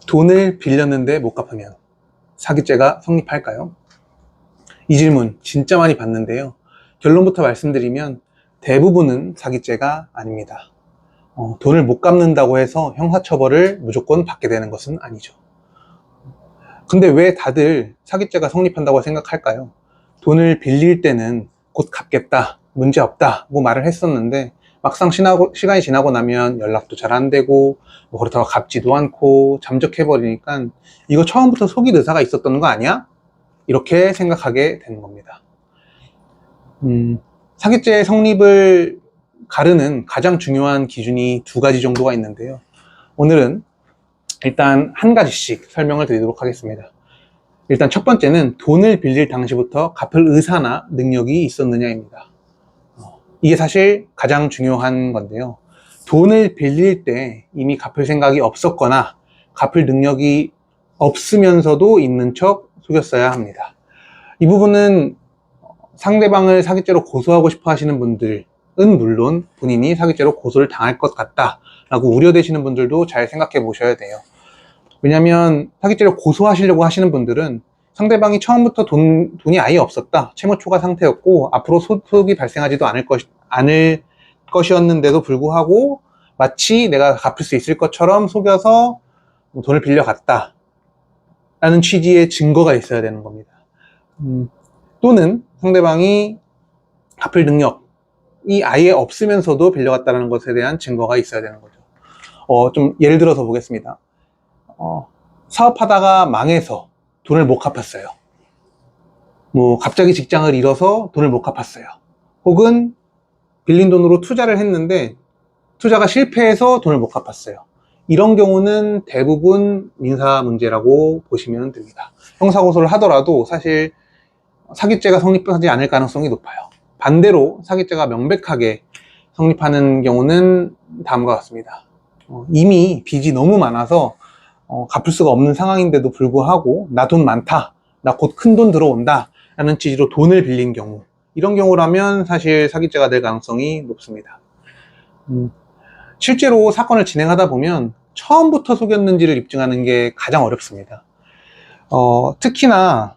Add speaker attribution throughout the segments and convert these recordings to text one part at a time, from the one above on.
Speaker 1: 돈을 빌렸는데 못 갚으면 사기죄가 성립할까요? 이 질문 진짜 많이 받는데요. 결론부터 말씀드리면 대부분은 사기죄가 아닙니다. 돈을 못 갚는다고 해서 형사처벌을 무조건 받게 되는 것은 아니죠. 근데 왜 다들 사기죄가 성립한다고 생각할까요? 돈을 빌릴 때는 곧 갚겠다, 문제 없다 뭐 말을 했었는데 막상 시간이 지나고 나면 연락도 잘 안 되고 뭐 그렇다고 갚지도 않고 잠적해버리니까 이거 처음부터 속일 의사가 있었던 거 아니야? 이렇게 생각하게 되는 겁니다. 사기죄 성립을 가르는 가장 중요한 기준이 두 가지 정도가 있는데요. 오늘은 일단 한 가지씩 설명을 드리도록 하겠습니다. 일단 첫 번째는 돈을 빌릴 당시부터 갚을 의사나 능력이 있었느냐입니다. 이게 사실 가장 중요한 건데요. 돈을 빌릴 때 이미 갚을 생각이 없었거나 갚을 능력이 없으면서도 있는 척 속였어야 합니다. 이 부분은 상대방을 사기죄로 고소하고 싶어 하시는 분들은 물론 본인이 사기죄로 고소를 당할 것 같다 라고 우려되시는 분들도 잘 생각해 보셔야 돼요. 왜냐하면 사기죄로 고소하시려고 하시는 분들은 상대방이 처음부터 돈이 아예 없었다, 채무 초과 상태였고 앞으로 소득이 발생하지도 않을 것이었는데도 불구하고 마치 내가 갚을 수 있을 것처럼 속여서 돈을 빌려갔다 라는 취지의 증거가 있어야 되는 겁니다. 또는 상대방이 갚을 능력이 아예 없으면서도 빌려갔다는 것에 대한 증거가 있어야 되는 거죠. 좀 예를 들어서 보겠습니다. 사업하다가 망해서 돈을 못 갚았어요. 뭐 갑자기 직장을 잃어서 돈을 못 갚았어요. 혹은 빌린 돈으로 투자를 했는데 투자가 실패해서 돈을 못 갚았어요. 이런 경우는 대부분 민사 문제라고 보시면 됩니다. 형사고소를 하더라도 사실 사기죄가 성립하지 않을 가능성이 높아요. 반대로 사기죄가 명백하게 성립하는 경우는 다음과 같습니다. 이미 빚이 너무 많아서 갚을 수가 없는 상황인데도 불구하고 나 돈 많다, 나 곧 큰 돈 들어온다 라는 취지로 돈을 빌린 경우, 이런 경우라면 사실 사기죄가 될 가능성이 높습니다. 실제로 사건을 진행하다 보면 처음부터 속였는지를 입증하는 게 가장 어렵습니다. 특히나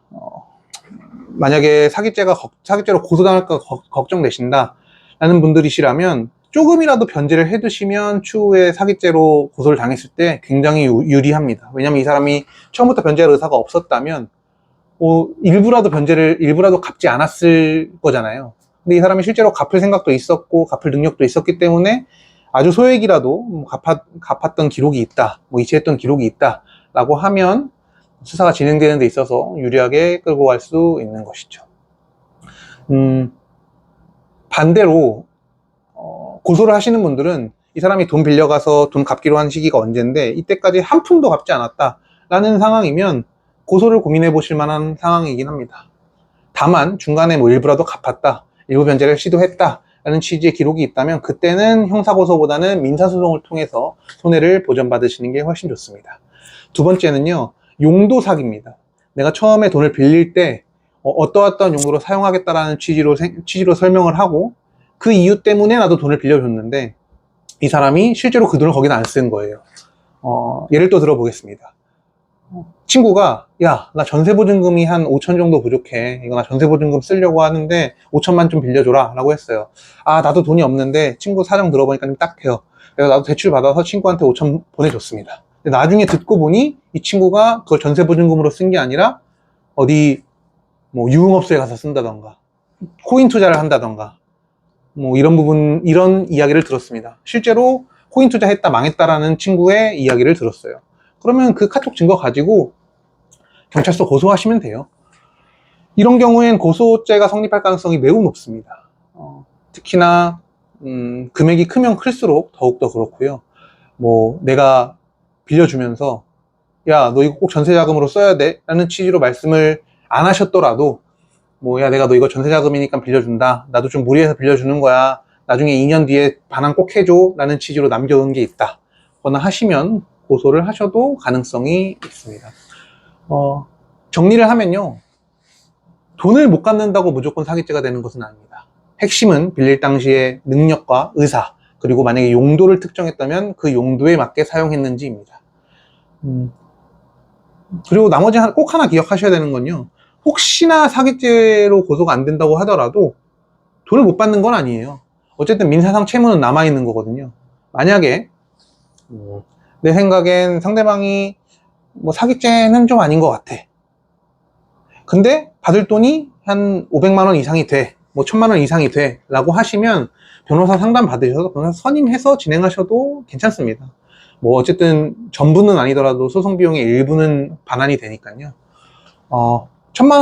Speaker 1: 만약에 사기죄로 고소당할까 걱정되신다 라는 분들이시라면 조금이라도 변제를 해두시면 추후에 사기죄로 고소를 당했을 때 굉장히 유리합니다. 왜냐하면 이 사람이 처음부터 변제할 의사가 없었다면 일부라도 갚지 않았을 거잖아요. 근데 이 사람이 실제로 갚을 생각도 있었고 갚을 능력도 있었기 때문에 아주 소액이라도 갚았던 기록이 있다, 이체했던 기록이 있다 라고 하면 수사가 진행되는 데 있어서 유리하게 끌고 갈 수 있는 것이죠. 반대로 고소를 하시는 분들은 이 사람이 돈 빌려가서 돈 갚기로 한 시기가 언젠데 이때까지 한 푼도 갚지 않았다 라는 상황이면 고소를 고민해 보실 만한 상황이긴 합니다. 다만 중간에 일부라도 갚았다, 일부 변제를 시도했다 라는 취지의 기록이 있다면 그때는 형사고소보다는 민사소송을 통해서 손해를 보전받으시는 게 훨씬 좋습니다. 두 번째는요, 용도 사기입니다. 내가 처음에 돈을 빌릴 때 어떠한 용도로 사용하겠다라는 취지로 설명을 하고 그 이유 때문에 나도 돈을 빌려줬는데 이 사람이 실제로 그 돈을 거기다 안 쓴 거예요. 예를 또 들어보겠습니다. 친구가 야, 나 전세보증금이 한 5천 정도 부족해, 이거 나 전세보증금 쓰려고 하는데 5천만 좀 빌려줘라 라고 했어요. 아, 나도 돈이 없는데 친구 사정 들어보니까 좀 딱해요. 그래서 나도 대출 받아서 친구한테 5천 보내줬습니다. 근데 나중에 듣고 보니 이 친구가 그걸 전세보증금으로 쓴 게 아니라 어디 유흥업소에 가서 쓴다던가 코인 투자를 한다던가 이런 이야기를 들었습니다. 실제로 코인 투자했다 망했다라는 친구의 이야기를 들었어요. 그러면 그 카톡 증거 가지고 경찰서 고소하시면 돼요. 이런 경우엔 고소죄가 성립할 가능성이 매우 높습니다. 특히나 금액이 크면 클수록 더욱더 그렇고요. 내가 빌려주면서 야, 너 이거 꼭 전세자금으로 써야 돼 라는 취지로 말씀을 안 하셨더라도 야, 내가 너 이거 전세자금이니까 빌려준다, 나도 좀 무리해서 빌려주는 거야, 나중에 2년 뒤에 반환 꼭 해줘 라는 취지로 남겨놓은 게 있다 거나 하시면 고소를 하셔도 가능성이 있습니다. 정리를 하면요, 돈을 못 갚는다고 무조건 사기죄가 되는 것은 아닙니다. 핵심은 빌릴 당시의 능력과 의사, 그리고 만약에 용도를 특정했다면 그 용도에 맞게 사용했는지입니다. 그리고 나머지 꼭 하나 기억하셔야 되는 건요. 혹시나 사기죄로 고소가 안 된다고 하더라도 돈을 못 받는 건 아니에요. 어쨌든 민사상 채무는 남아있는 거거든요. 만약에 내 생각엔 상대방이 뭐 사기죄는 좀 아닌 것 같아. 근데 받을 돈이 한 500만 원 이상이 돼. 뭐 1000만 원 이상이 돼. 라고 하시면 변호사 상담 받으셔서 변호사 선임해서 진행하셔도 괜찮습니다. 뭐 어쨌든 전부는 아니더라도 소송 비용의 일부는 반환이 되니까요. 1000만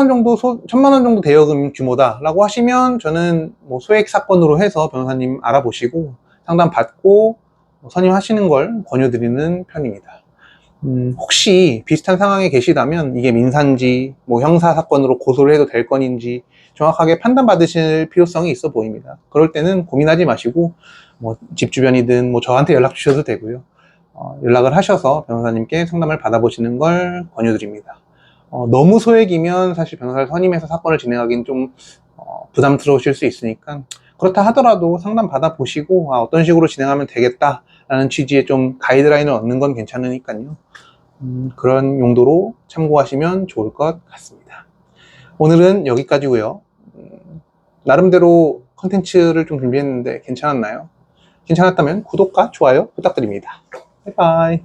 Speaker 1: 원 정도 대여금 규모다 라고 하시면 저는 뭐 소액 사건으로 해서 변호사님 알아보시고 상담 받고 선임하시는 걸 권유드리는 편입니다. 혹시 비슷한 상황에 계시다면 이게 민사인지 뭐 형사 사건으로 고소를 해도 될 건인지 정확하게 판단받으실 필요성이 있어 보입니다. 그럴 때는 고민하지 마시고 뭐 집 주변이든 뭐 저한테 연락 주셔도 되고요. 연락을 하셔서 변호사님께 상담을 받아보시는 걸 권유드립니다. 너무 소액이면 사실 변호사를 선임해서 사건을 진행하기는 좀 부담스러우실 수 있으니까 그렇다 하더라도 상담 받아보시고 어떤 식으로 진행하면 되겠다 라는 취지의 좀 가이드라인을 얻는 건 괜찮으니까요. 그런 용도로 참고하시면 좋을 것 같습니다. 오늘은 여기까지고요. 나름대로 컨텐츠를 좀 준비했는데 괜찮았나요? 괜찮았다면 구독과 좋아요 부탁드립니다. 바이바이.